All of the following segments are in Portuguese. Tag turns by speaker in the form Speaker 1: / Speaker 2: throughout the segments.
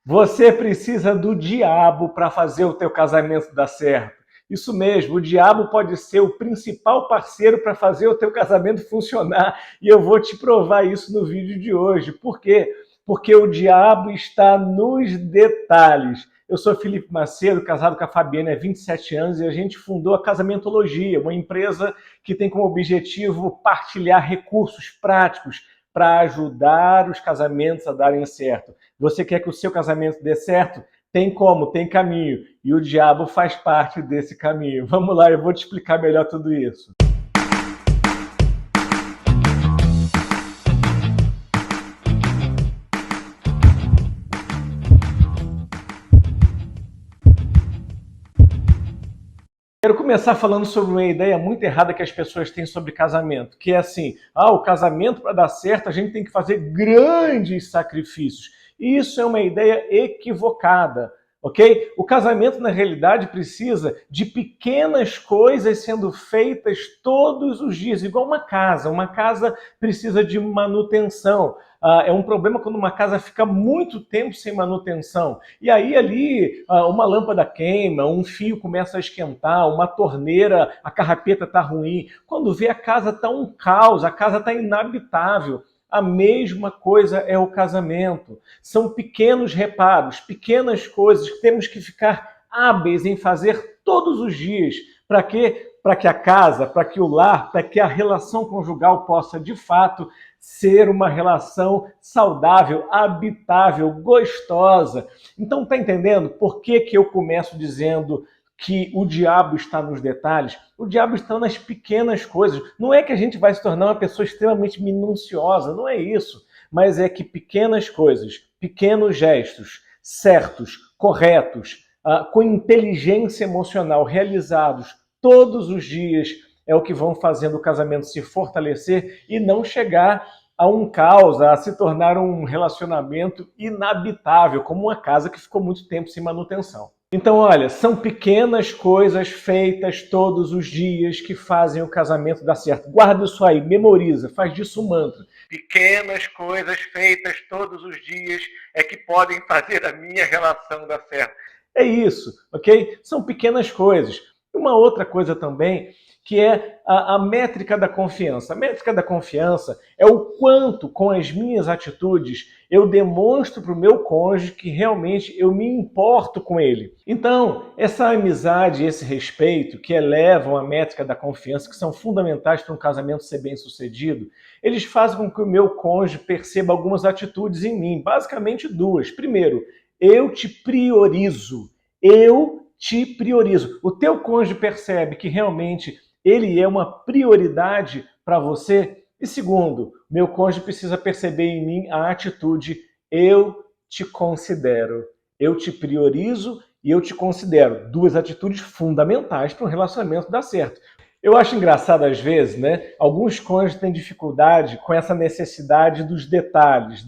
Speaker 1: Você precisa do diabo para fazer o teu casamento dar certo. Isso mesmo, o diabo pode ser o principal parceiro para fazer o teu casamento funcionar. E eu vou te provar isso no vídeo de hoje. Por quê? Porque o diabo está nos detalhes. Eu sou Felipe Macedo, casado com a Fabiana há 27 anos e a gente fundou a Casamentologia, uma empresa que tem como objetivo partilhar recursos práticos para ajudar os casamentos a darem certo. Você quer que o seu casamento dê certo? Tem como, tem caminho. E o diabo faz parte desse caminho. Vamos lá, eu vou te explicar melhor tudo isso. Quero começar falando sobre uma ideia muito errada que as pessoas têm sobre casamento, que é assim, o casamento para dar certo a gente tem que fazer grandes sacrifícios. E isso é uma ideia equivocada, ok? O casamento, na realidade, precisa de pequenas coisas sendo feitas todos os dias, igual uma casa. Uma casa precisa de manutenção. É um problema quando uma casa fica muito tempo sem manutenção. E aí ali uma lâmpada queima, um fio começa a esquentar, uma torneira, a carrapeta está ruim. Quando vê a casa está um caos, a casa está inabitável. A mesma coisa é o casamento. São pequenos reparos, pequenas coisas que temos que ficar hábeis em fazer todos os dias. Para quê? Para que a casa, para que o lar, para que a relação conjugal possa, de fato, ser uma relação saudável, habitável, gostosa. Então, tá entendendo por que eu começo dizendo que o diabo está nos detalhes? O diabo está nas pequenas coisas. Não é que a gente vai se tornar uma pessoa extremamente minuciosa, não é isso. Mas é que pequenas coisas, pequenos gestos, certos, corretos, com inteligência emocional, realizados todos os dias, é o que vão fazendo o casamento se fortalecer e não chegar a um caos, a se tornar um relacionamento inabitável, como uma casa que ficou muito tempo sem manutenção. Então, olha, são pequenas coisas feitas todos os dias que fazem o casamento dar certo. Guarda isso aí, memoriza, faz disso um mantra. Pequenas coisas feitas todos os dias é que podem fazer a minha relação dar certo. É isso, ok? São pequenas coisas. Uma outra coisa também, que é a métrica da confiança. A métrica da confiança é o quanto, com as minhas atitudes, eu demonstro para o meu cônjuge que realmente eu me importo com ele. Então, essa amizade e esse respeito que elevam a métrica da confiança, que são fundamentais para um casamento ser bem sucedido, eles fazem com que o meu cônjuge perceba algumas atitudes em mim, basicamente duas. Primeiro, eu te priorizo. Eu te priorizo. O teu cônjuge percebe que realmente ele é uma prioridade para você? E segundo, meu cônjuge precisa perceber em mim a atitude eu te considero. Eu te priorizo e eu te considero. Duas atitudes fundamentais para um relacionamento dar certo. Eu acho engraçado às vezes, né? Alguns cônjuges têm dificuldade com essa necessidade dos detalhes,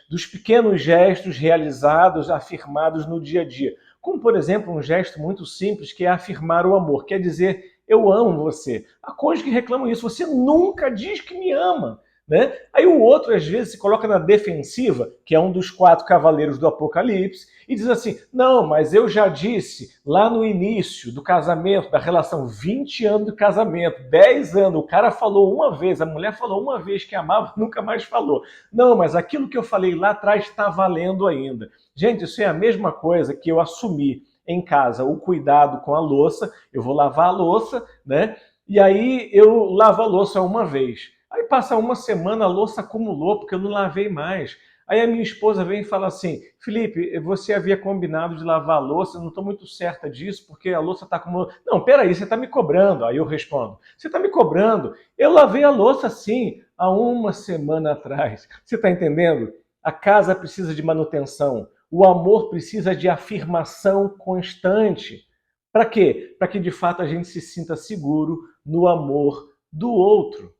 Speaker 1: dos pequenos gestos realizados, afirmados no dia a dia. Como, por exemplo, um gesto muito simples que é afirmar o amor. Quer dizer, eu amo você. Há cônjuges que reclamam isso. Você nunca diz que me ama. Né? Aí o outro, às vezes, se coloca na defensiva, que é um dos 4 cavaleiros do Apocalipse, e diz assim, não, mas eu já disse lá no início do casamento, da relação, 20 anos de casamento, 10 anos, o cara falou uma vez, a mulher falou uma vez que amava, nunca mais falou. Não, mas aquilo que eu falei lá atrás está valendo ainda. Gente, isso é a mesma coisa que eu assumi em casa, o cuidado com a louça, eu vou lavar a louça, né? E aí eu lavo a louça uma vez. Aí passa uma semana, a louça acumulou, porque eu não lavei mais. Aí a minha esposa vem e fala assim, Felipe, você havia combinado de lavar a louça, eu não estou muito certa disso, porque a louça está acumulando. Não, peraí, você está me cobrando. Aí eu respondo, você está me cobrando? Eu lavei a louça sim, há uma semana atrás. Você está entendendo? A casa precisa de manutenção. O amor precisa de afirmação constante. Para quê? Para que de fato a gente se sinta seguro no amor do outro.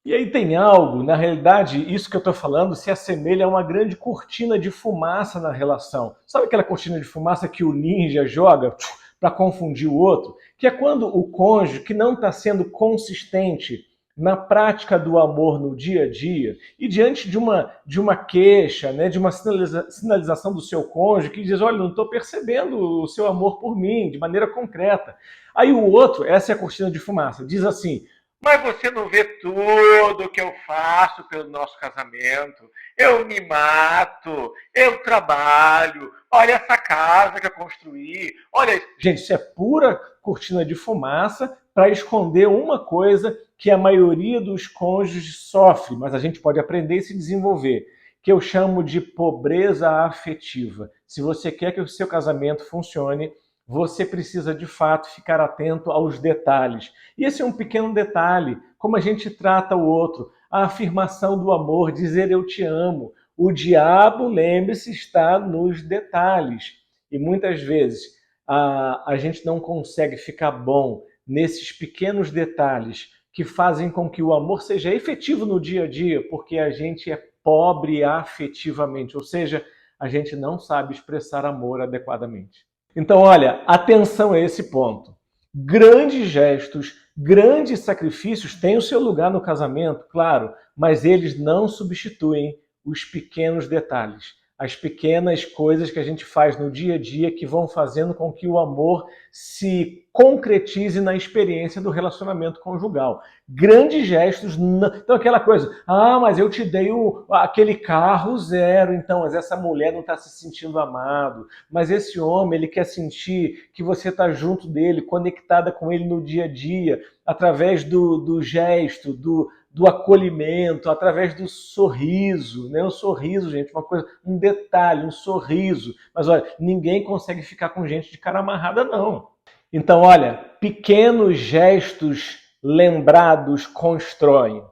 Speaker 1: E aí tem algo, na realidade, isso que eu estou falando se assemelha a uma grande cortina de fumaça na relação. Sabe aquela cortina de fumaça que o ninja joga para confundir o outro? Que é quando o cônjuge que não está sendo consistente na prática do amor no dia a dia, e diante de uma queixa, né, de uma sinalização do seu cônjuge que diz, olha, não estou percebendo o seu amor por mim de maneira concreta. Aí o outro, essa é a cortina de fumaça, diz assim, mas você não vê tudo que eu faço pelo nosso casamento. Eu me mato, eu trabalho, olha essa casa que eu construí. Olha, gente, isso é pura cortina de fumaça para esconder uma coisa que a maioria dos cônjuges sofre, mas a gente pode aprender e se desenvolver, que eu chamo de pobreza afetiva. Se você quer que o seu casamento funcione, você precisa de fato ficar atento aos detalhes. E esse é um pequeno detalhe, como a gente trata o outro, a afirmação do amor, dizer eu te amo. O diabo, lembre-se, está nos detalhes. E muitas vezes a gente não consegue ficar bom nesses pequenos detalhes que fazem com que o amor seja efetivo no dia a dia, porque a gente é pobre afetivamente, ou seja, a gente não sabe expressar amor adequadamente. Então, olha, atenção a esse ponto. Grandes gestos, grandes sacrifícios têm o seu lugar no casamento, claro, mas eles não substituem os pequenos detalhes, as pequenas coisas que a gente faz no dia a dia que vão fazendo com que o amor se concretize na experiência do relacionamento conjugal. Grandes gestos, então aquela coisa, mas eu te dei aquele carro zero, então, mas essa mulher não está se sentindo amado, mas esse homem, ele quer sentir que você está junto dele, conectada com ele no dia a dia, através do gesto, do acolhimento, através do sorriso, né? O sorriso, gente, uma coisa, um detalhe, um sorriso. Mas olha, ninguém consegue ficar com gente de cara amarrada, não. Então, olha, pequenos gestos lembrados constroem.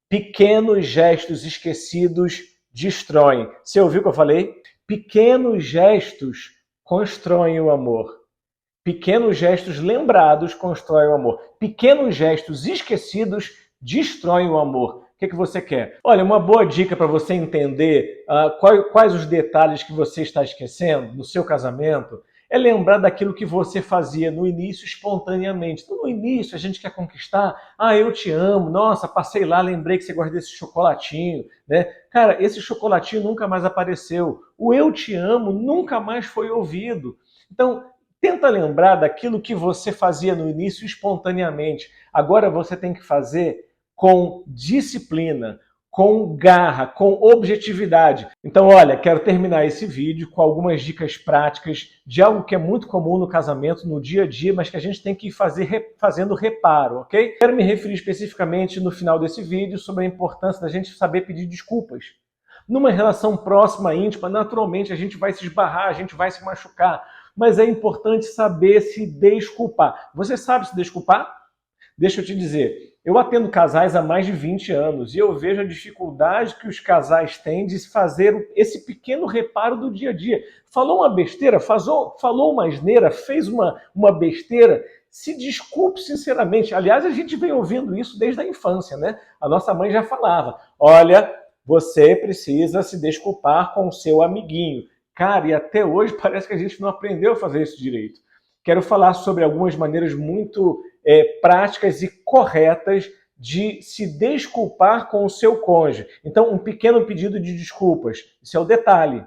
Speaker 1: Pequenos gestos esquecidos destroem. Você ouviu o que eu falei? Pequenos gestos constroem o amor. Pequenos gestos lembrados constroem o amor. Pequenos gestos esquecidos destroem o amor. O que você quer? Olha, uma boa dica para você entender quais os detalhes que você está esquecendo no seu casamento é lembrar daquilo que você fazia no início espontaneamente. Então, no início, a gente quer conquistar, eu te amo, nossa, passei lá, lembrei que você gosta desse chocolatinho, né? Cara, esse chocolatinho nunca mais apareceu. O eu te amo nunca mais foi ouvido. Então, tenta lembrar daquilo que você fazia no início espontaneamente. Agora você tem que fazer com disciplina, com garra, com objetividade. Então, olha, quero terminar esse vídeo com algumas dicas práticas de algo que é muito comum no casamento, no dia a dia, mas que a gente tem que ir fazendo reparo, ok? Quero me referir especificamente no final desse vídeo sobre a importância da gente saber pedir desculpas. Numa relação próxima, íntima, naturalmente a gente vai se esbarrar, a gente vai se machucar, mas é importante saber se desculpar. Você sabe se desculpar? Deixa eu te dizer, eu atendo casais há mais de 20 anos e eu vejo a dificuldade que os casais têm de fazer esse pequeno reparo do dia a dia. Falou uma besteira, falou uma asneira, fez uma besteira, se desculpe sinceramente. Aliás, a gente vem ouvindo isso desde a infância, né? A nossa mãe já falava, olha, você precisa se desculpar com o seu amiguinho. Cara, e até hoje parece que a gente não aprendeu a fazer isso direito. Quero falar sobre algumas maneiras muito práticas e corretas de se desculpar com o seu cônjuge. Então, um pequeno pedido de desculpas. Isso é o detalhe.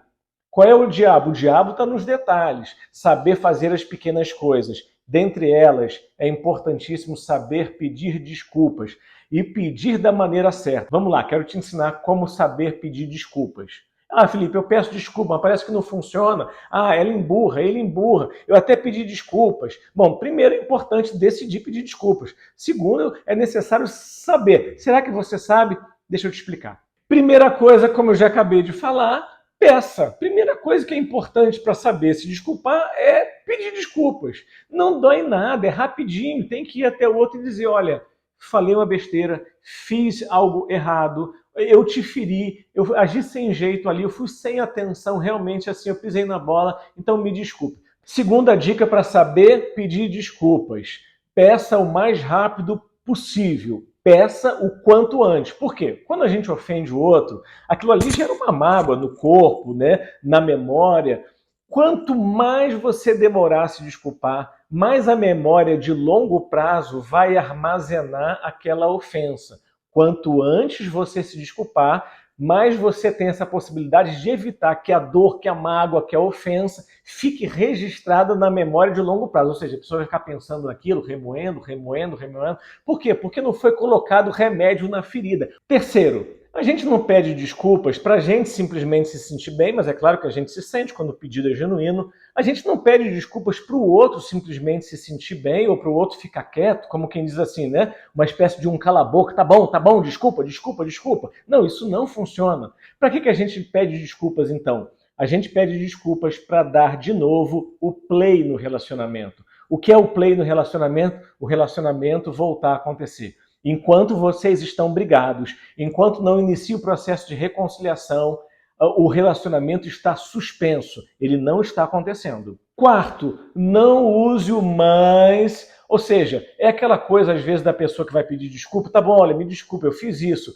Speaker 1: Qual é o diabo? O diabo está nos detalhes. Saber fazer as pequenas coisas. Dentre elas, é importantíssimo saber pedir desculpas e pedir da maneira certa. Vamos lá, quero te ensinar como saber pedir desculpas. Felipe, eu peço desculpa, mas parece que não funciona. Ela emburra, ele emburra. Eu até pedi desculpas. Bom, primeiro é importante decidir pedir desculpas. Segundo, é necessário saber. Será que você sabe? Deixa eu te explicar. Primeira coisa, como eu já acabei de falar, peça. Primeira coisa que é importante para saber se desculpar é pedir desculpas. Não dói nada, é rapidinho. Tem que ir até o outro e dizer, olha, falei uma besteira, fiz algo errado, eu te feri, eu agi sem jeito ali, eu fui sem atenção, realmente assim, eu pisei na bola, então me desculpe. Segunda dica para saber pedir desculpas. Peça o mais rápido possível. Peça o quanto antes. Por quê? Quando a gente ofende o outro, aquilo ali gera uma mágoa no corpo, né? Na memória. Quanto mais você demorar a se desculpar, mais a memória de longo prazo vai armazenar aquela ofensa. Quanto antes você se desculpar, mais você tem essa possibilidade de evitar que a dor, que a mágoa, que a ofensa fique registrada na memória de longo prazo. Ou seja, a pessoa vai ficar pensando naquilo, remoendo, remoendo, remoendo. Por quê? Porque não foi colocado remédio na ferida. Terceiro, a gente não pede desculpas para a gente simplesmente se sentir bem, mas é claro que a gente se sente quando o pedido é genuíno. A gente não pede desculpas para o outro simplesmente se sentir bem ou para o outro ficar quieto, como quem diz assim, né? Uma espécie de um cala-boca, tá bom, desculpa, desculpa, desculpa. Não, isso não funciona. Para que a gente pede desculpas então? A gente pede desculpas para dar de novo o play no relacionamento. O que é o play no relacionamento? O relacionamento voltar a acontecer. Enquanto vocês estão brigados, enquanto não inicia o processo de reconciliação, o relacionamento está suspenso, ele não está acontecendo. Quarto, não use o mais, ou seja, é aquela coisa às vezes da pessoa que vai pedir desculpa, tá bom, olha, me desculpa, eu fiz isso,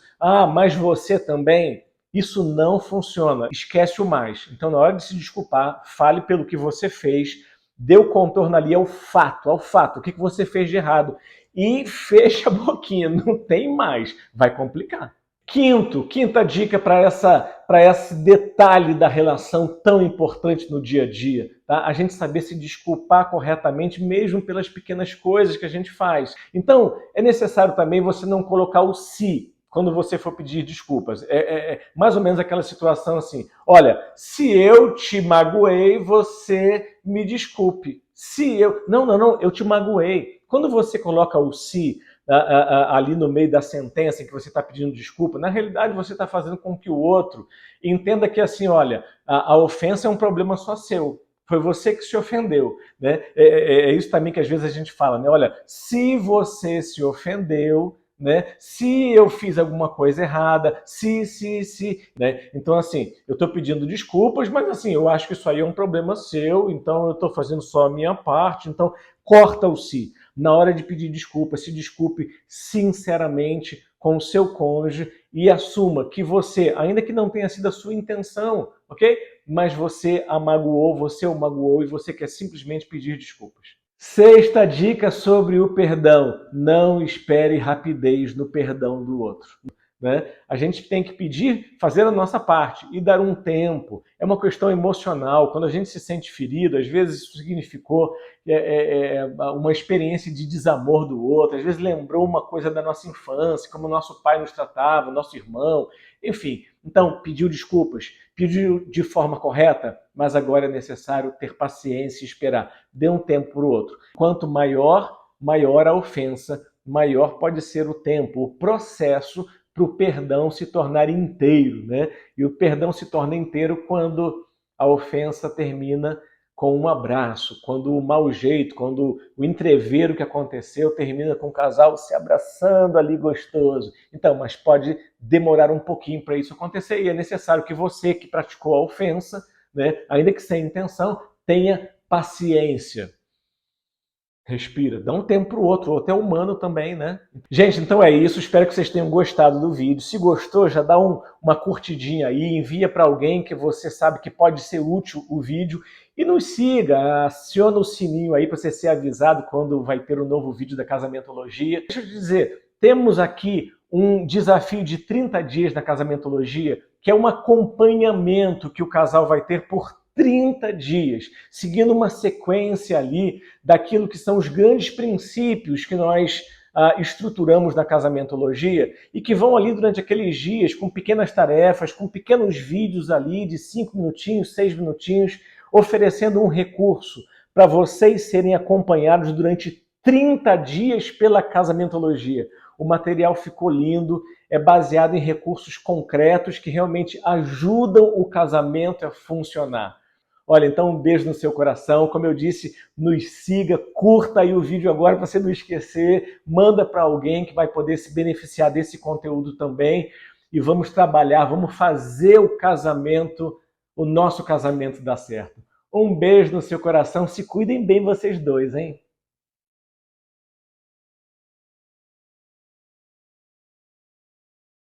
Speaker 1: mas você também? Isso não funciona, esquece o mais. Então na hora de se desculpar, fale pelo que você fez, dê o contorno ali ao fato, o que você fez de errado. E fecha a boquinha, não tem mais, vai complicar. Quinta dica para esse detalhe da relação tão importante no dia a dia, tá? A gente saber se desculpar corretamente, mesmo pelas pequenas coisas que a gente faz. Então, é necessário também você não colocar o se quando você for pedir desculpas. É mais ou menos aquela situação assim, olha, se eu te magoei, você me desculpe. Se eu... Não, eu te magoei. Quando você coloca o se ali no meio da sentença em que você está pedindo desculpa, na realidade você está fazendo com que o outro entenda que assim, olha, a ofensa é um problema só seu. Foi você que se ofendeu, né? É isso também que às vezes a gente fala, né? Olha, se você se ofendeu, né? Se eu fiz alguma coisa errada, né? Então, assim, eu estou pedindo desculpas, mas assim, eu acho que isso aí é um problema seu, então eu estou fazendo só a minha parte, então corta o se. Na hora de pedir desculpas, se desculpe sinceramente com o seu cônjuge e assuma que você, ainda que não tenha sido a sua intenção, ok? Mas você o magoou e você quer simplesmente pedir desculpas. Sexta dica sobre o perdão. Não espere rapidez no perdão do outro. Né? A gente tem que pedir, fazer a nossa parte e dar um tempo. É uma questão emocional. Quando a gente se sente ferido, às vezes isso significou uma experiência de desamor do outro, às vezes lembrou uma coisa da nossa infância, como o nosso pai nos tratava, nosso irmão, enfim. Então, pediu desculpas, pediu de forma correta, mas agora é necessário ter paciência e esperar. Dê um tempo para o outro. Quanto maior a ofensa, maior pode ser o tempo, o processo para o perdão se tornar inteiro, né? E o perdão se torna inteiro quando a ofensa termina com um abraço, quando o mau jeito, quando o entrevero que aconteceu termina com o casal se abraçando ali gostoso. Então, mas pode demorar um pouquinho para isso acontecer e é necessário que você que praticou a ofensa, né, ainda que sem intenção, tenha paciência. Respira, dá um tempo para o outro, até humano também, né? Gente, então é isso, espero que vocês tenham gostado do vídeo. Se gostou, já dá uma curtidinha aí, envia para alguém que você sabe que pode ser útil o vídeo e nos siga, aciona o sininho aí para você ser avisado quando vai ter um novo vídeo da Casamentologia. Deixa eu te dizer, temos aqui um desafio de 30 dias na Casamentologia, que é um acompanhamento que o casal vai ter por 30 dias, seguindo uma sequência ali daquilo que são os grandes princípios que nós estruturamos na Casamentologia e que vão ali durante aqueles dias com pequenas tarefas, com pequenos vídeos ali de 5 minutinhos, 6 minutinhos, oferecendo um recurso para vocês serem acompanhados durante 30 dias pela Casamentologia. O material ficou lindo, é baseado em recursos concretos que realmente ajudam o casamento a funcionar. Olha, então um beijo no seu coração. Como eu disse, nos siga, curta aí o vídeo agora para você não esquecer, manda para alguém que vai poder se beneficiar desse conteúdo também e vamos trabalhar, vamos fazer o nosso casamento dar certo. Um beijo no seu coração, se cuidem bem vocês dois, hein?